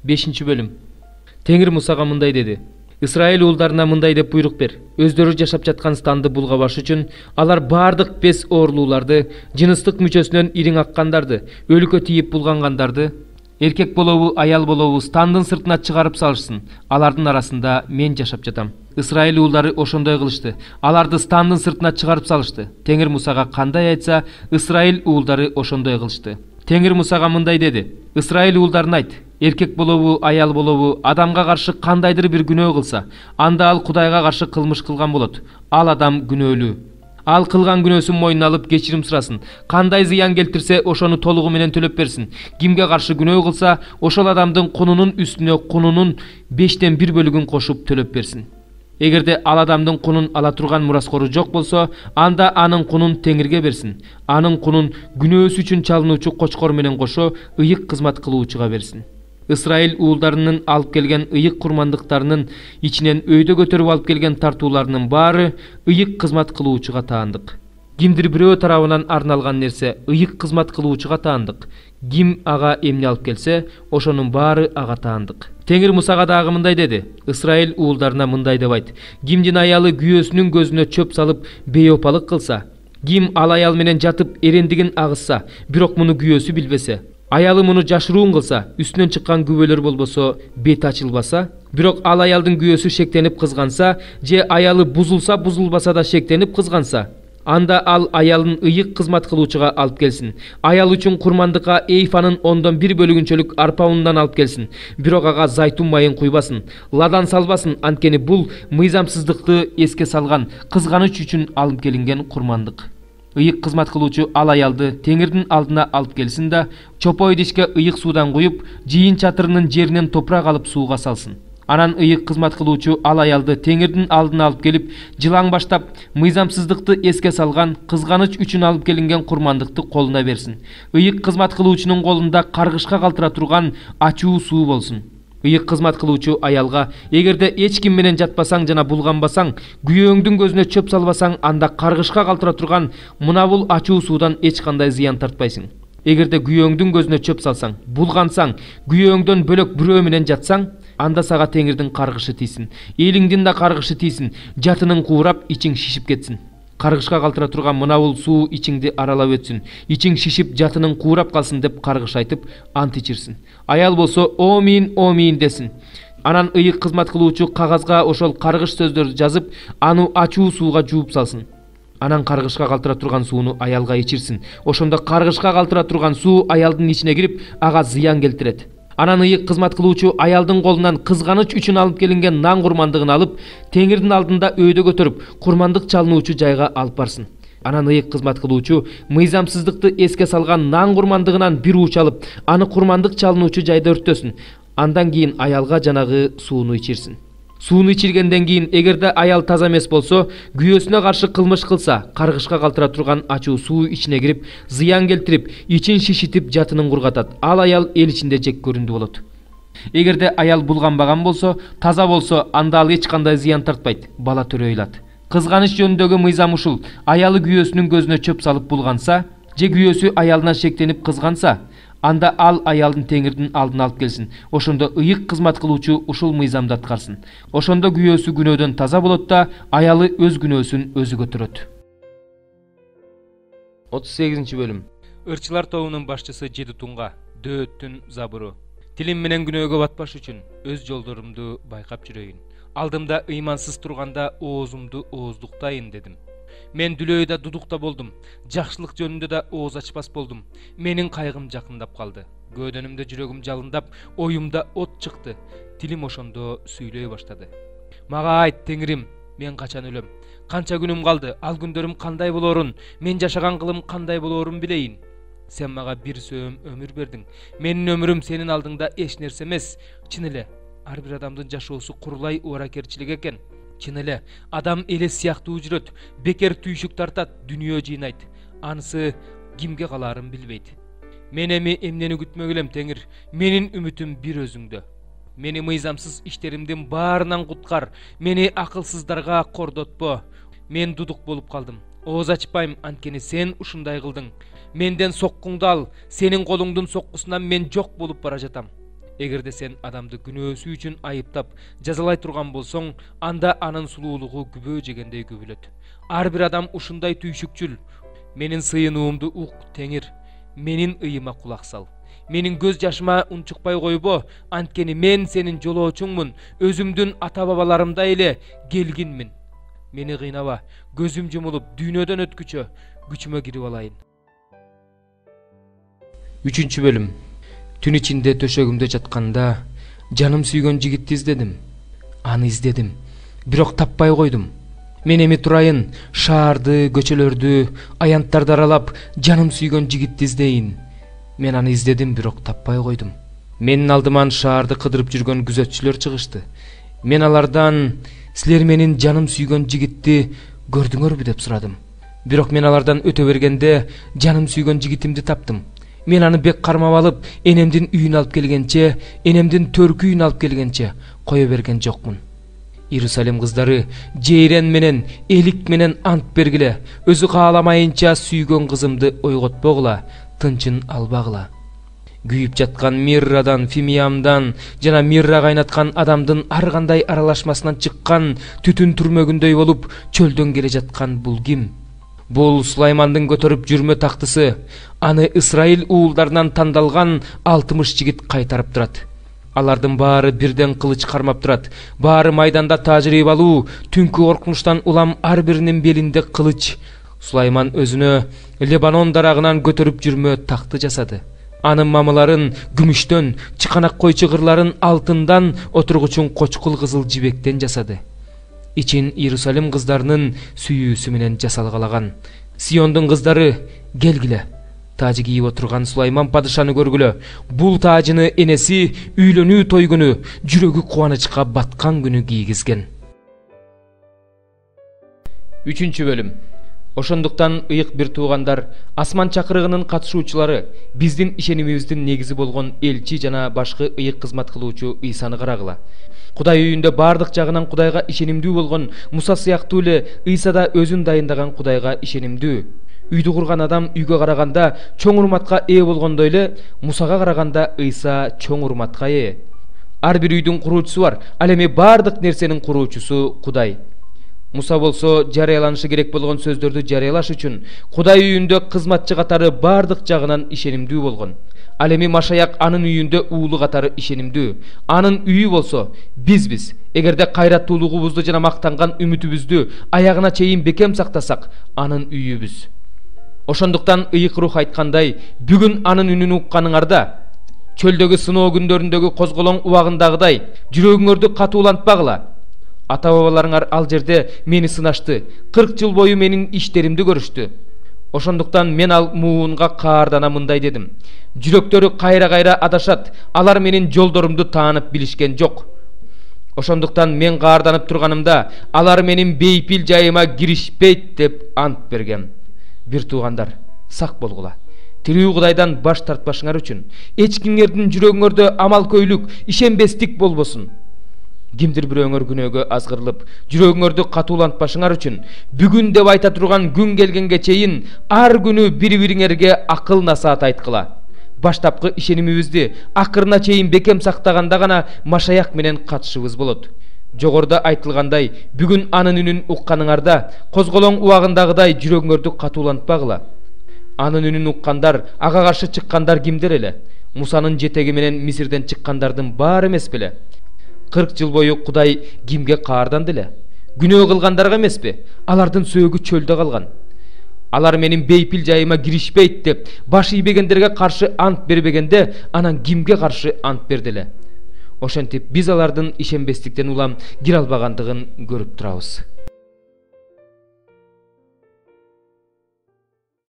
5-бөлүм. Теңир Мусага мындай деди: Исраил уулдарына мындай деп буйрук бер. Өздөрү жашап жаткан станды булгабаш үчүн алар бардык 5 оорлууларды, жыныстык мүчөсүнөн ириң аккандарды, өлүккө тийип булгангандарды, эркек болобу, аял болобу стандын сыртына чыгарып салышсын. Алардын арасында мен жашап жатам. Исраил уулдары ошондой кылышты. Аларды стандын сыртына чыгарып салышты. Теңир Мусага кандай айтса, Исраил уулдары ошондой кылышты. Теңир Мусага мындай деди: Исраил уулдарына айт, эркек болобу, аял болобу, адамга каршы кандайдыр бир күнөө кылса, анда ал Кудайга каршы кылмыш кылган болот. Ал адам күнөөлүү. Ал кылган күнөөсүн мойнуна алып кечирим сурасын. Кандай зыян келтирсе, ошону толугу менен төлөп берсин. Кимге каршы күнөө кылса, ошол адамдын кунунун үстүнө кунунун 1/5 кошуп төлөп берсин. Эгерде ал адамдын кунун ала турган мураскору жок болсо, анда анын кунун Теңирге берсин. Анын кунун күнөөсү үчүн чалынуучу кочкор менен кошо ыйык кызмат кылуучуга берсин. Исраил уулдарынын алып келген ыйык курмандыктарынын ичинен өйдө көтөрүп алып келген тартууларынын баары ыйык кызмат кылуучуга таандык. Кимдир бирөө тарабынан арналган нерсе ыйык кызмат кылуучуга таандык. Ким ага эмне алып келсе, ошонун баары ага таандык. Теңир Мусага дагы мындай деди: Исраил уулдарына мындай деп айт: Кимдин аялы күйөөсүнүн көзүнө чөп салып бейопалык кылса, ким ал аял менен жатып эрендигин агызса, бирок муну күйөөсү билбесе, аялы муну жашыруун кылса, үстүнөн чыккан күбөлөр болбосо, бети ачылбаса, бирок ал аялдын күйөөсү шектенип кызганса, же аялы бузулса бузулбаса да шектенип кызганса, анда ал аялын ыйык кызмат кылуучуга алып келсин. Аял үчүн курмандыкка эйфанын 1/10 арпа унунан алып келсин. Бирок ага зайтун майын куйбасын, ладан салбасын, анткени бул мыйзамсыздыкты эске салган, кызганыч үчүн алып келинген курмандык. Ыйык кызмат кылуучу ал аялды Теңирдин алдына алып келсин да, чопой идишке ыйык суудан куюп, жыйын чатырынын жеринен топурак алып сууга салсын. Анан ыйык кызмат кылуучу ал аялды Теңирдин алдына алып келип, жылаң баштап, мыйзамсыздыкты эске салган, кызганыч үчүн алып келинген курмандыкты колуна берсин. Ыйык кызмат кылуучунун колунда каргышка калтыра турган ачуу суу болсун. Ыйык кызмат кылуучу аялга: эгерде эч ким менен жатпасаң жана булганбасаң, күйөөңдүн көзүнө чөп салбасаң, анда каргышка калтыра турган мына бул ачуу суудан эч кандай зыян тартпайсың. Эгерде күйөөңдүн көзүнө чөп салсаң, булгансаң, күйөөңдөн бөлөк бирөө менен жатсаң, анда сага Теңирдин каргышы тийсин. Элиңдин да каргышы тийсин. Жатының куурап, ичиң шишип кетсин. Каргышка калтыра турган мына бул суу ичиңди аралап өтсүн. Ичиң шишип, жатының куурап калсын деп каргыш айтып, ант ичирсин. Аял болсо омин, омин десин. Анан ыйык кызмат кылуучу кагазга ошол каргыш сөздөрдү жазып, аны ачуу сууга жууп салсын. Анан каргышка калтыра турган сууну аялга ичирсин. Ошондо каргышка калтыра турган суу аялдын ичине кирип, ага зыян келтирет. Анан ыйык кызмат кылуучу аялдын колунан кызганыч үчүн алып келинген нан курмандыгын алып, Теңирдин алдында өйдө көтөрүп, курмандык чалынуучу жайга алып барсын. Анан ыйык кызмат кылуучу мыйзамсыздыкты эске салган нан курмандыгынан бир уч алып, аны курмандык чалынуучу жайда өрттөсүн. Андан кийин аялга жанагы сууну ичирсин. Сууну ичиргенден кийин, эгерде аял таза эмес болсо, күйөөсүнө каршы кылмыш кылса, каргышка калтыра турган ачуу суу ичине кирип, зыян келтирип, ичин шишитип, жатынын кургатат. Ал аял эл ичинде жек көрүндү болот. Эгерде аял булганбаган болсо, таза болсо, анда ал эч кандай зыян тартпайт, бала төрөйлат. Кызганыч жөнүндөгү мыйзам ушул: аялы күйөөсүнүн көзүнө чөп салып булганса, же күйөөсү аялынан шектенип кызганса, анда ал аялдын Теңирдин алдына алып келсин. Ошондо ыйык кызмат кылуучу ушул мыйзамды аткарсын. Ошондо күйөөсү күнөөдөн таза болот да, аялы өз күнөөсүн өзү көтөрөт. 38-бөлүм. Ырчылар тобунун башчысы Жедутунга Дөөттүн забуру. Тилим менен күнөөгө батпаш үчүн өз жолдорумду байкап жүрөйүн. Алдымда ыймансыз турганда оозумду ооздуктайын дедим. Мен дүлөөдө дудукта болдум. Жакшылык жөнүндө да ооз ачпас болдум. Менин кайгым жакындап калды. Көөдөнүмдө жүрөгүм жалындап, оюмда от чыкты. Тилим ошондо сүйлөй баштады. Мага айт, Теңирим, мен качан өлөм? Канча күнүм калды? Ал күндөрүм кандай болорун, мен жашаган кылым кандай болорун билейин. Сен мага бир сөөм өмүр бердиң. Менин өмүрүм сенин алдыңда эч нерсе эмес. Чын эле, ар бир адамдын жашоосу курулай ооракерчилик экен. Чын эле, адам элес сыяктуу жүрөт, бекер түйшүк тартат, дүнүйө жыйнайт. Анысы кимге калаарын билбейт. Мен эми эмнени күтмөк элем, Теңир? Менин үмүтүм бир өзүңдө. Мени мыйзамсыз иштеримдин баарынан куткар. Мени акылсыздарга кордотпо. Мен дудук болуп калдым. Ооз ачпайм, анткени сен ушундай кылдың. Менден соккуңду ал. Сенин колуңдун соккусунан мен жок болуп бара жатам. Эгерде сен адамды күнөөсү үчүн айыптап жазалай турган болсоң, анда анын сулуулугу күбө жегендей күбөлөт. Ар бир адам ушундай түйшүкчүл. Менин сыйынуумду ук, Теңир. Менин ыйыма кулак сал. Менин көз жашыма унчукпай койбо, анткени мен сенин жолоочуңмун, өзүмдүн ата-бабаларымдай эле келгинмин. Мени кыйнава, көзүм жумулуп, дүйнөдөн өткүчө, күчүмө кирип алайын. 3 бөлүм. Түн ичинде төшөгүмдө жатканда жаным сүйгөн жигитти издедим. Аны издедим, бирок таппай койдум. Мен эми турайын, шаарды, көчөлөрдү, аянттарды аралап, жаным сүйгөн жигитти издейин. Мен аны издедим, бирок таппай койдум. Менин алдыман шаарды кыдырып жүргөн күзөтчүлөр чыгышты. Мен алардан: "Силер менин жаным сүйгөн жигитти көрдүңөрбү?" деп сурадым. Бирок мен алардан өтө бергенде жаным сүйгөн жигитимди таптым. Мен аны бек кармап алып, энемдин үйүнө алып келгенче, энемдин төркү үйүнө алып келгенче кое берген жокмун. Иерусалим кыздары жейрен менен, элик менен ант бергиле, өзү кааламайынча сүйгөн кызымды ойготпогула, тынчын албагыла. Күйүп жаткан миррадан, фимиямдан жана мирра кайнаткан адамдын ар кандай аралашмасынан чыккан түтүн түрмөгүндөй болуп чөлдөн келе жаткан бул ким? Бул Сулаймандын көтөрүп жүрмө тактысы. Аны Исраил уулдарынан тандалган 60 жигит кайтарып турат. Алардын баары бирден кылыч кармап турат. Баары майданда тажрыйбалуу, түнкү коркунучтан улам ар биринин белинде кылыч. Сулайман өзүнө Лебанон дарагынан көтөрүп жүрмө такты жасады. Анын мамыларын күмүштөн, чыканак кой чыгырларын алтындан, отургучун кочкул кызыл жибектен жасады. Ичин Иерусалим кыздарынын сүйүүсү менен жасалгалаган. Сиондун кыздары, келгиле. Тажы кийип отурган Сулайман падышаны көргүлө. Бул тажыны энеси үйлөнүү той күнү, жүрөгү кубанычка баткан күнү кийгизген. 3 бөлүм. Ошондуктан ыйык бир туугандар, асман чакырыгынын катышуучулары, биздин ишенимибиздин негизи болгон элчи жана башкы ыйык кызмат кылуучу Ыйсаны карагыла. Кудай үйүндө бардык жагынан Кудайга ишенимдүү болгон Муса сыяктуу эле Ыйса да өзүн дайындаган Кудайга ишенимдүү. Үйдү курган адам үйгө караганда чоң урматка ээ болгондой эле, Мусага караганда Ыйса чоң урматка ээ. Ар бир үйдүн куруучусу бар, ал эми бардык нерсенин куруучусу Кудай. Муса болсо жарыяланышы керек болгон сөздөрдү жарыялаш үчүн Кудай үйүндө кызматчы катары бардык жагынан ишенимдүү болгон. Ал эми Машаяк анын үйүндө уулу катары ишенимдүү. Анын үйү болсо бизбиз. Эгерде кайраттуулугубузду жана мактанган үмүтүбүздү аягына чейин бекем сактасак, анын үйүбүз. Ошондуктан ыйык рух айткандай, бүгүн анын үнүн укканыңарда, чөлдөгү сыноо күндөрүндөгү козголоң убагындагыдай, жүрөгүңөрдү катуулантпагыла. Ата-бабаларыңар ал жерде мени сынашты, 40 жыл бою менин иштеримди көрүштү. Ошондуктан мен ал муунга каардана мындай дедим: жүрөктөрү кайра-кайра адашат, алар менин жолдорумду таанып билишкен жок. Ошондуктан мен каарданып турганымда, алар менин бейпил жайыма киришпейт деп ант бергем. Бир туугандар, сак болгула. Тирүү Кудайдан баш тартпашыңар үчүн эч кимдердин жүрөгүңөрдө амал көйлүк, ишенбестик болбосун. Кимдир бирөөңөр күнөөгө азгырылып, жүрөгүңөрдү катуулантпашыңар үчүн бүгүн деп айта турган күн келгенге чейин ар күнү бири-бириңерге акыл насаат айткыла. Баштапкы ишенимибизди акырына чейин бекем сактаганда гана Машаяк менен катышыбыз болот. Жогоруда айтылгандай, бүгүн анын үнүн укканыңарда, козголоң убагындагыдай жүрөгүңөрдү катуулантпагыла. Анын үнүн уккандар, ага каршы чыккандар кимдер эле? Мусанын жетеги менен Мисирден чыккандардын баары эмес беле? 40 жыл бою Кудай кимге каарданды эле? Күнөө кылгандарга эмеспи? Алардын сөөгү чөлдө калган. Алар менин бейпил жайыма киришпейт деп баш ийбегендерге каршы ант бербегенде, анан кимге каршы ант берди эле? Ошентип биз алардын ишенбестиктен улам кире албагандыгын көрүп турабыз.